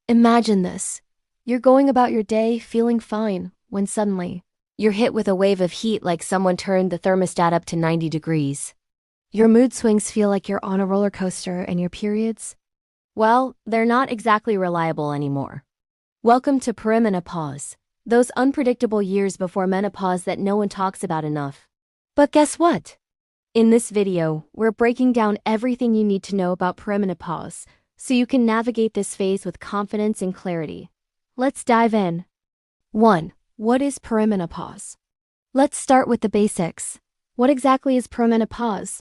Imagine this. You're going about your day feeling fine when suddenly you're hit with a wave of heat like someone turned the thermostat up to 90 degrees. Your mood swings feel like you're on a roller coaster, and your periods, well, they're not exactly reliable anymore. Welcome to perimenopause, those unpredictable years before menopause that no one talks about enough. But guess what? In this video, we're breaking down everything you need to know about perimenopause so you can navigate this phase with confidence and clarity. Let's dive in. 1. What is perimenopause? Let's start with the basics. What exactly is perimenopause?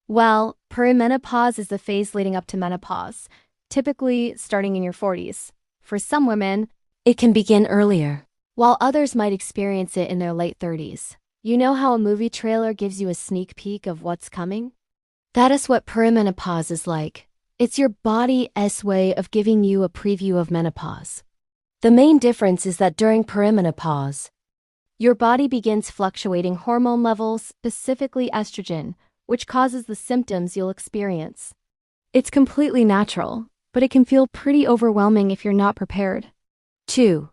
Well, perimenopause is the phase leading up to menopause, typically starting in your 40s. For some women, it can begin earlier, while others might experience it in their late 30s. You know how a movie trailer gives you a sneak peek of what's coming? That is what perimenopause is like. It's your body's way of giving you a preview of menopause. The main difference is that during perimenopause, your body begins fluctuating hormone levels, specifically estrogen, which causes the symptoms you'll experience. It's completely natural, but it can feel pretty overwhelming if you're not prepared. 2.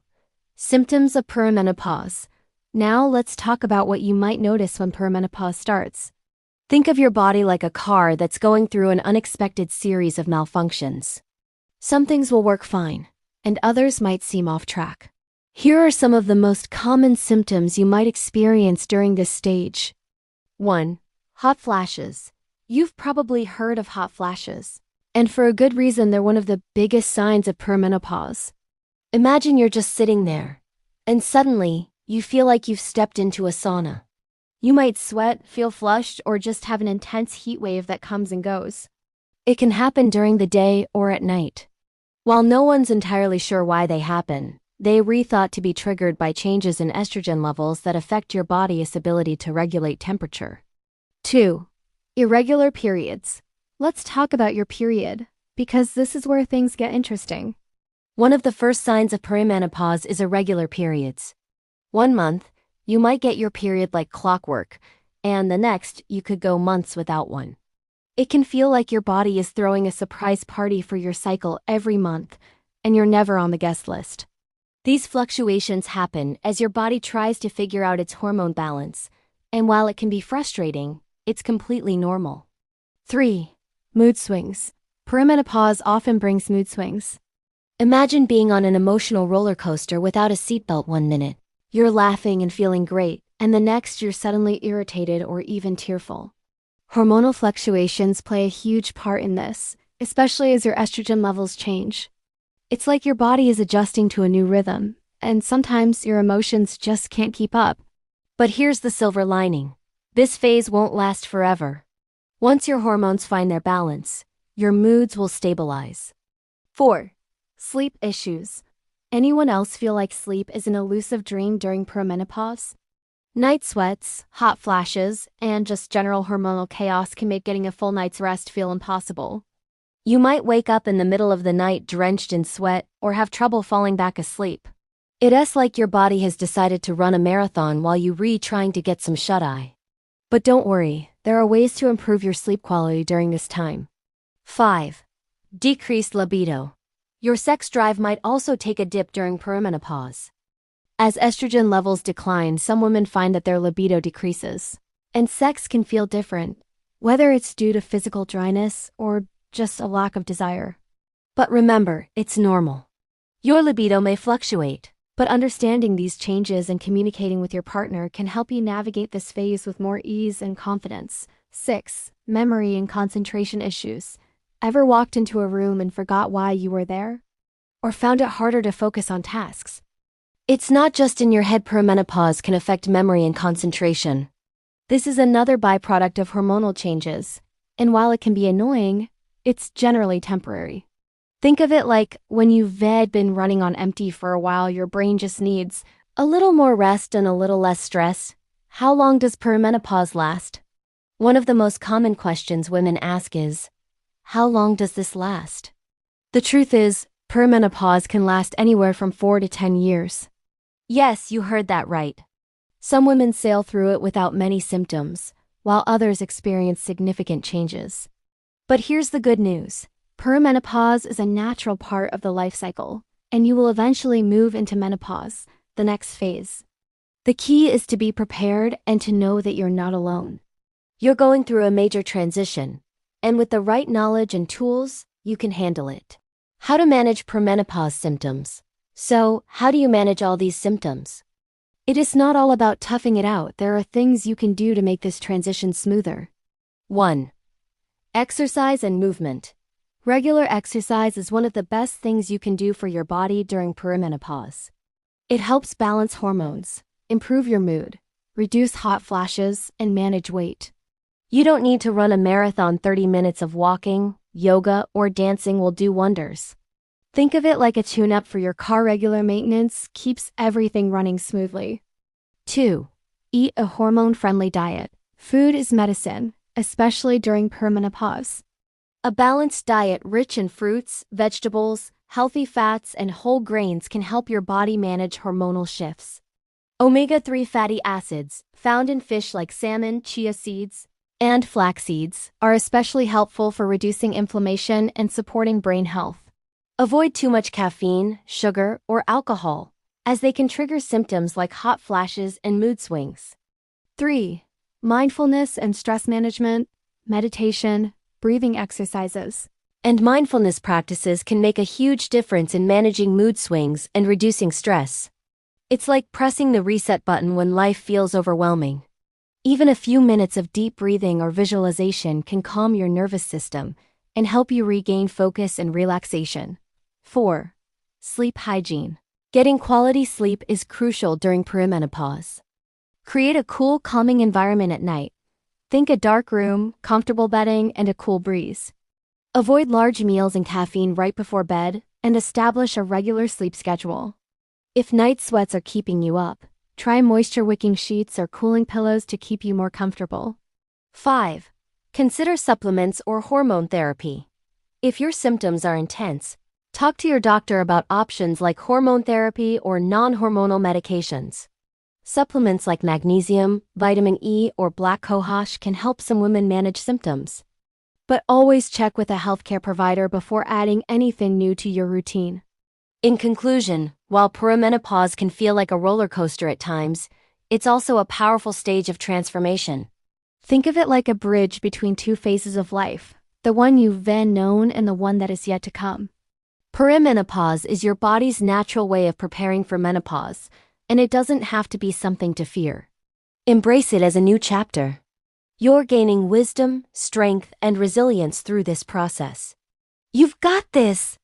Symptoms of perimenopause. Now let's talk about what you might notice when perimenopause starts. Think of your body like a car that's going through an unexpected series of malfunctions. Some things will work fine, and others might seem off track. Here are some of the most common symptoms you might experience during this stage. 1. Hot flashes. You've probably heard of hot flashes, and for a good reason. They're one of the biggest signs of perimenopause. Imagine you're just sitting there, and suddenly, you feel like you've stepped into a sauna. You might sweat, feel flushed, or just have an intense heat wave that comes and goes. It can happen during the day or at night. While no one's entirely sure why they happen, they are thought to be triggered by changes in estrogen levels that affect your body's ability to regulate temperature. 2. Irregular periods. Let's talk about your period, because this is where things get interesting. One of the first signs of perimenopause is irregular periods. 1 month, you might get your period like clockwork, and the next, you could go months without one. It can feel like your body is throwing a surprise party for your cycle every month, and you're never on the guest list. These fluctuations happen as your body tries to figure out its hormone balance, and while it can be frustrating, it's completely normal. 3. Mood swings. Perimenopause often brings mood swings. Imagine being on an emotional roller coaster without a seatbelt 1 minute. You're laughing and feeling great, and the next you're suddenly irritated or even tearful. Hormonal fluctuations play a huge part in this, especially as your estrogen levels change. It's like your body is adjusting to a new rhythm, and sometimes your emotions just can't keep up. But here's the silver lining. This phase won't last forever. Once your hormones find their balance, your moods will stabilize. 4. Sleep issues. Anyone else feel like sleep is an elusive dream during perimenopause? Night sweats, hot flashes, and just general hormonal chaos can make getting a full night's rest feel impossible. You might wake up in the middle of the night drenched in sweat or have trouble falling back asleep. It's like your body has decided to run a marathon while you trying to get some shut-eye. But don't worry, there are ways to improve your sleep quality during this time. 5. Decreased libido. Your sex drive might also take a dip during perimenopause. As estrogen levels decline, some women find that their libido decreases, and sex can feel different, whether it's due to physical dryness or just a lack of desire. But remember, it's normal. Your libido may fluctuate, but understanding these changes and communicating with your partner can help you navigate this phase with more ease and confidence. 6. Memory and concentration issues. Ever walked into a room and forgot why you were there? Or found it harder to focus on tasks? It's not just in your head. Perimenopause can affect memory and concentration. This is another byproduct of hormonal changes, and while it can be annoying, it's generally temporary. Think of it like when you've been running on empty for a while, your brain just needs a little more rest and a little less stress. How long does perimenopause last? One of the most common questions women ask is, how long does this last? The truth is, perimenopause can last anywhere from 4 to 10 years. Yes, you heard that right. Some women sail through it without many symptoms, while others experience significant changes. But here's the good news. Perimenopause is a natural part of the life cycle. and you will eventually move into menopause, the next phase. The key is to be prepared and to know that you're not alone. You're going through a major transition, and with the right knowledge and tools, you can handle it. How to manage perimenopause symptoms. So, how do you manage all these symptoms? It is not all about toughing it out. There are things you can do to make this transition smoother. 1. Exercise and movement. Regular exercise is one of the best things you can do for your body during perimenopause. It helps balance hormones, improve your mood, reduce hot flashes, and manage weight. You don't need to run a marathon. 30 minutes of walking, yoga, or dancing will do wonders. Think of it like a tune-up for your car. Regular maintenance keeps everything running smoothly. 2. Eat a hormone-friendly diet. Food is medicine, especially during perimenopause. A balanced diet rich in fruits, vegetables, healthy fats, and whole grains can help your body manage hormonal shifts. Omega-3 fatty acids, found in fish like salmon, chia seeds, and flax seeds, are especially helpful for reducing inflammation and supporting brain health. Avoid too much caffeine, sugar, or alcohol, as they can trigger symptoms like hot flashes and mood swings. 3. Mindfulness and stress management, meditation, breathing exercises, and mindfulness practices can make a huge difference in managing mood swings and reducing stress. It's like pressing the reset button when life feels overwhelming. Even a few minutes of deep breathing or visualization can calm your nervous system and help you regain focus and relaxation. 4. Sleep hygiene. Getting quality sleep is crucial during perimenopause. Create a cool, calming environment at night. Think a dark room, comfortable bedding, and a cool breeze. Avoid large meals and caffeine right before bed, and establish a regular sleep schedule. If night sweats are keeping you up, try moisture-wicking sheets or cooling pillows to keep you more comfortable. 5. Consider supplements or hormone therapy. If your symptoms are intense, talk to your doctor about options like hormone therapy or non-hormonal medications. Supplements like magnesium, vitamin E, or black cohosh can help some women manage symptoms. But always check with a healthcare provider before adding anything new to your routine. In conclusion, while perimenopause can feel like a roller coaster at times, it's also a powerful stage of transformation. Think of it like a bridge between two phases of life, the one you've been known and the one that is yet to come. Perimenopause is your body's natural way of preparing for menopause, and it doesn't have to be something to fear. Embrace it as a new chapter. You're gaining wisdom, strength, and resilience through this process. You've got this!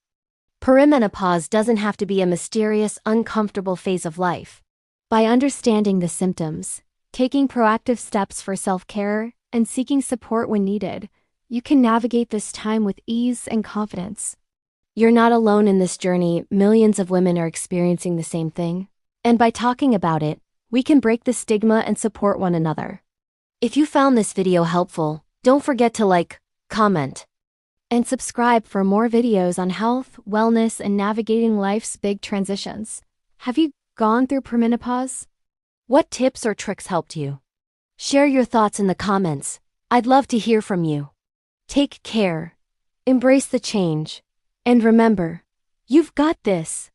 Perimenopause doesn't have to be a mysterious, uncomfortable phase of life. By understanding the symptoms, taking proactive steps for self-care, and seeking support when needed, you can navigate this time with ease and confidence. You're not alone in this journey. Millions of women are experiencing the same thing. And by talking about it, we can break the stigma and support one another. If you found this video helpful, don't forget to like, comment, and subscribe for more videos on health, wellness, and navigating life's big transitions. Have you gone through perimenopause? What tips or tricks helped you? Share your thoughts in the comments. I'd love to hear from you. Take care, embrace the change, and remember, you've got this.